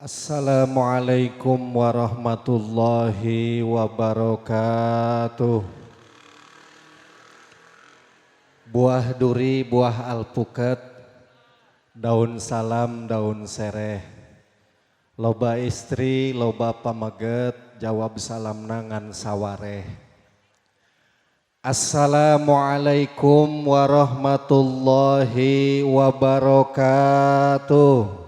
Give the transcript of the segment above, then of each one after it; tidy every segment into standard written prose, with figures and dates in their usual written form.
Assalamualaikum warahmatullahi wabarakatuh. Buah duri, buah alpukat, daun salam, daun sereh. Loba istri, loba pameget, jawab salam nangan sawareh. Assalamualaikum warahmatullahi wabarakatuh.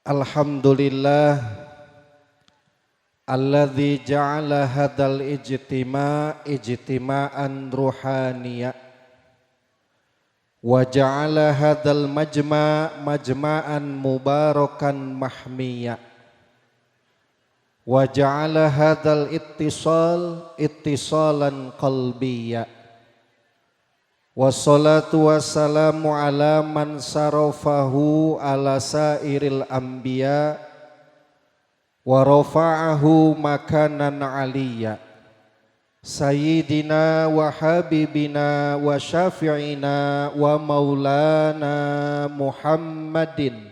Alhamdulillah alladzi ja'ala hadzal ijtima'an ruhaniyya wa ja'ala hadzal majma'an mubarakan mahmiyya wa ja'ala hadzal ittisalan qalbiyya. Wassalatu wassalamu ala man sarafahu ala sairil anbiya wa rafa'ahu makanan aliyya sayyidina wa habibina wa syafi'ina wa maulana Muhammadin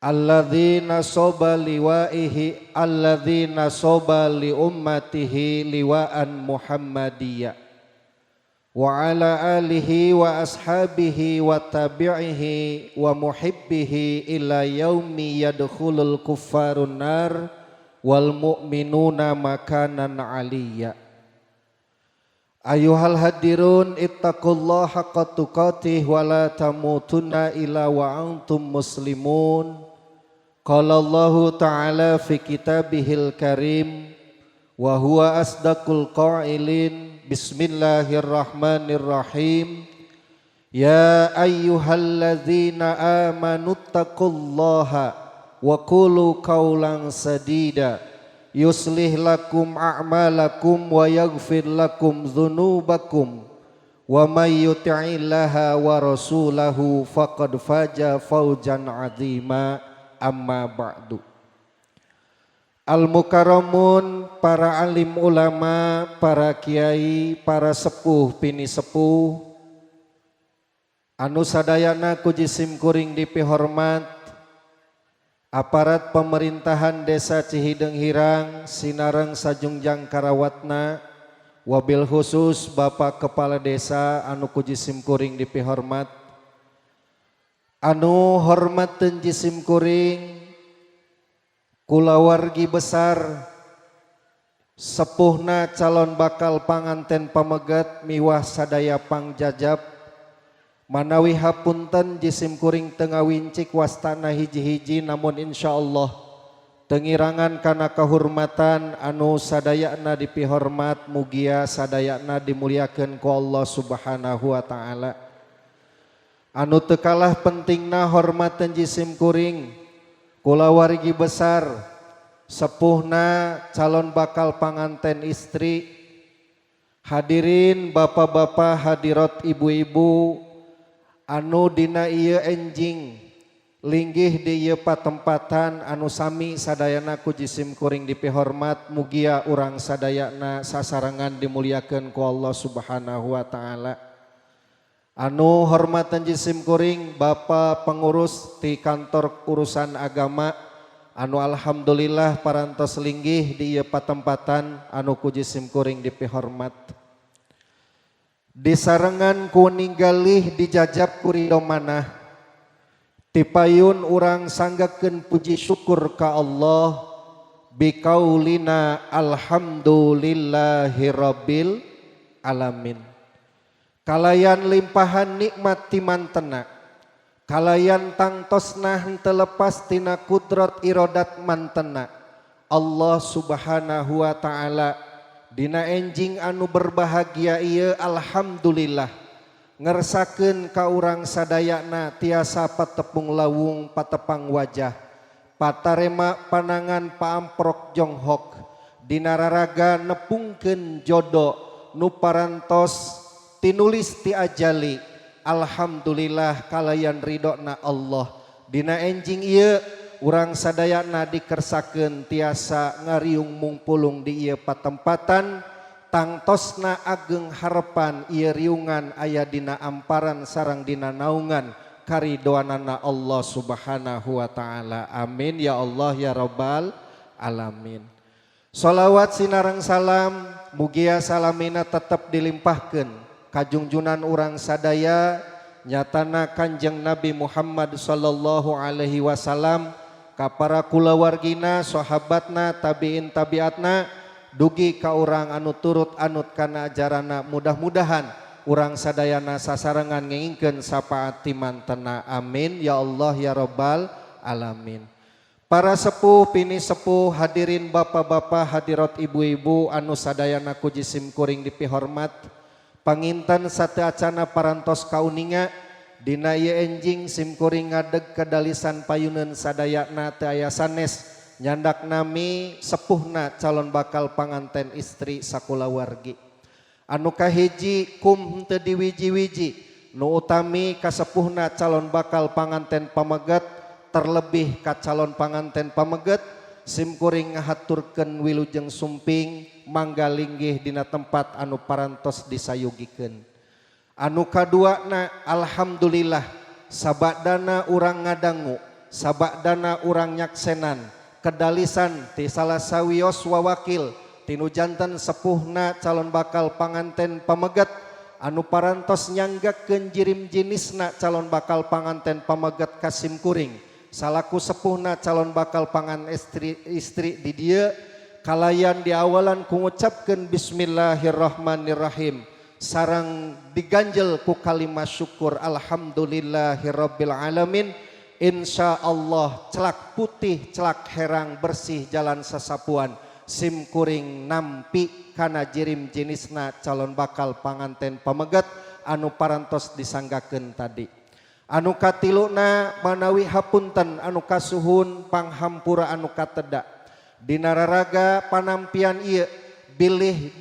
alladzina soba li ummatihi liwa'an Muhammadiyya wa ala alihi wa ashabihi wa tabi'ihi wa muhibbihi ila yaumi yadkhulul kuffarun nar wal mu'minuna makanan aliyya. Ayuhal hadirun ittaqullaha haqqa tuqatih wa la tamutunna illa wa antum muslimun. Qala Allahu ta'ala fi kitabihil karim wa huwa asdaqul qailin. Bismillahirrahmanirrahim. Ya ayyuhalladzina amanu taqullaha wa qulu qawlan sadida yuslih lakum a'malakum wa yaghfir lakum dhunubakum wa may yuti'illaha wa rasulahu faqad faza fawzan 'azima. Amma ba'du. Al-mukarramun, para alim ulama, para kiai, para sepuh pini sepuh anu sadayana ku jisim kuring dipihormat, aparat pemerintahan desa Cihideng Hirang Sinareng Sajungjang Karawatna, wabil khusus Bapak Kepala Desa anu ku jisim kuring dipihormat, anu hormateun jisim kuring kulawargi besar sepuhna calon bakal panganten pamegat miwah sadaya pangjajab manawi hapunten jisim kuring tengah wincik wastana hiji-hiji, namun insyaallah tengirangan kana kahormatan anu sadayana dipihormat mugia sadayana dimuliakeun ku Allah Subhanahu wa taala. Anu teu kalah pentingna hormateun jisim kuring kulawargi besar sepuhna calon bakal panganten istri, hadirin bapak-bapak, hadirat ibu-ibu anu dina ieu enjing linggih di ieu patempatan anu sami sadayana ku jisim kuring dipihormat mugia urang sadayana sasarangan dimuliakeun ku Allah Subhanahu wa taala. Anu hormatan jisim kuring Bapak pengurus di kantor urusan agama anu alhamdulillah parantos linggih di ieu patempatan anu ku jisim kuring dipihormat. Disarengan ku ninggalih dijajab ku ridho manah tipayun urang sanggakeun puji syukur ka Allah biqaulina alhamdulillahirabbil alamin. Kalayan limpahan nikmat timantena, kalayan tangtosna henteu lepas tina kudrat irodat mantena Allah Subhanahu wa taala dina enjing anu berbahagia ieu alhamdulillah ngersakeun ka urang sadayana tiasa patepung lawung patepang wajah patarema panangan paamprok jonghok dina raraga nepungkeun jodo nu parantos tinulis ti ajali. Alhamdulillah kalayan ridona Allah dina enjing ieu urang sadayana dikersakeun tiasa ngariung mungpulung di ieu patempatan tangtosna ageng harapan ieu riungan aya dina amparan sareng dina naungan karidoanana Allah Subhanahu wa taala. Amin ya Allah ya rabbal alamin. Sholawat sinareng salam mugia salamina tetap dilimpahkeun ka junjunan urang sadaya nyatana Kanjeng Nabi Muhammad sallallahu alaihi wasallam, ka para kulawargina, sahabatna, tabiin tabiatna, dugi ka urang anu turut anut kana ajarana. Mudah-mudahan urang sadayana sasarengan ngingkeun sapaat timantena. Amin ya Allah ya rabbal alamin. Para sepuh, pini sepuh, hadirin bapak-bapak, hadirat ibu-ibu anu sadayana ku jisim kuring dipihormat, panginten sate acana parantos kauninga dina ieu enjing sim kuring ngadeg kedalisan payuneun sadayana teu aya sanes nyandak nami sepuhna calon bakal panganten istri sakulawargi. Anu kahiji kum henteu diwiji-wiji, nu utami kasepuhna calon bakal panganten pameget, terlebih ka calon panganten pameget sim kuring ngahaturkeun wilujeng sumping mangga linggih dina tempat anu parantos disayugikeun. Anu kaduana alhamdulillah sabadana urang ngadangu, sabadana urang nyaksenan kedalisan ti salah sawios wawakil tinu janten sepuhna calon bakal panganten pameget anu parantos nyanggakeun jirim jinisna calon bakal panganten pameget ka sim kuring salaku sepuhna calon bakal pangan istri di dieu kalayan di awalan ku ngucapkeun bismillahirrahmanirrahim sareng diganjel ku kalimat syukur alhamdulillahirabbil alamin. Insyaallah celak putih celak herang bersih jalan sasapuan sim kuring nampi kana jirim jenisna calon bakal panganten pameget anu parantos disanggakeun tadi. Anu katiluna manawi hapunten anu kasuhun panghampura anu kateda dina raraga panampian ieu bilih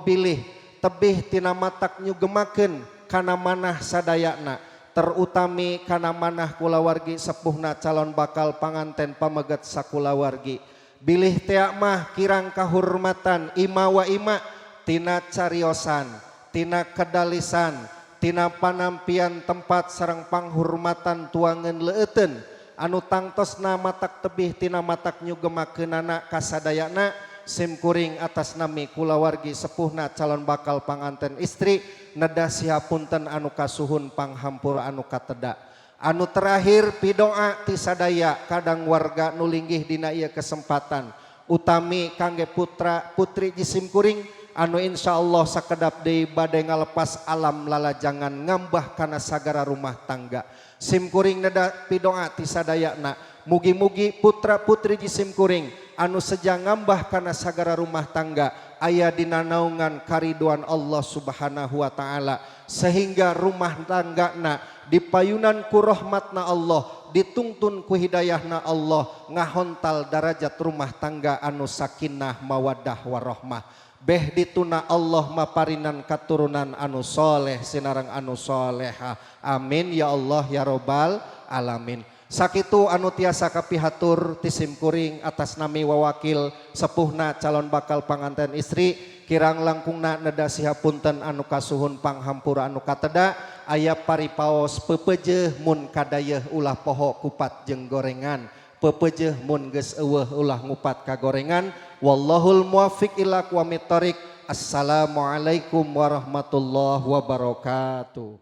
bilih tebih tina matak nyugemakeun kana manah sadayana terutami kana manah kulawargi sepuhna calon bakal panganten pameget sakulawargi. Bilih tea mah kirang kahormatan ima wa ima tina cariosan, tina kedalisan, tina panampian tempat sareng panghormatan tuangan leuteun anu tangtosna matak tebih tina matak nyugemakeunana kasadayana sim kuring atas nami kulawargi sepuhna calon bakal panganten istri neda sihapunten anu kasuhun panghampura anu kateda. Anu terakhir pidoa ti sadaya kadang warga nu linggih dina ieu kesempatan utami kangge putra putri jisim kuring anu insyaallah sakedap deui bade ngalepas alam lalajangan ngambah kana sagara rumah tangga. Sim kuring neda pidoa ti sadayana mugi-mugi putra putri jisim kuring anu seja ngambah kana sagara rumah tangga aya dina naungan kariduan Allah Subhanahu wa taala sehingga rumah tanggana dipayunan ku rahmatna Allah, ditungtun ku hidayahna Allah, ngahontal darajat rumah tangga anu sakinah mawaddah warahmah. Beh dituna Allah maparinan katurunan anu soleh sinareng anu soleha. Amin ya Allah ya robbal alamin. Sakitu anu tiasa kapihatur tisim kuring atas nami wawakil sepuhna calon bakal panganten istri kirang langkungna neda sihapunten anu kasuhun panghampura anu kateda aya paripaos pepejeh mun kadayeuh ulah poho kupat jeung gorengan pepejeh mun geus eueuh ulah ngupat ka gorengan. Wallahul muwaffiq ila aqwamit thoriq. Assalamualaikum warahmatullahi wabarakatuh.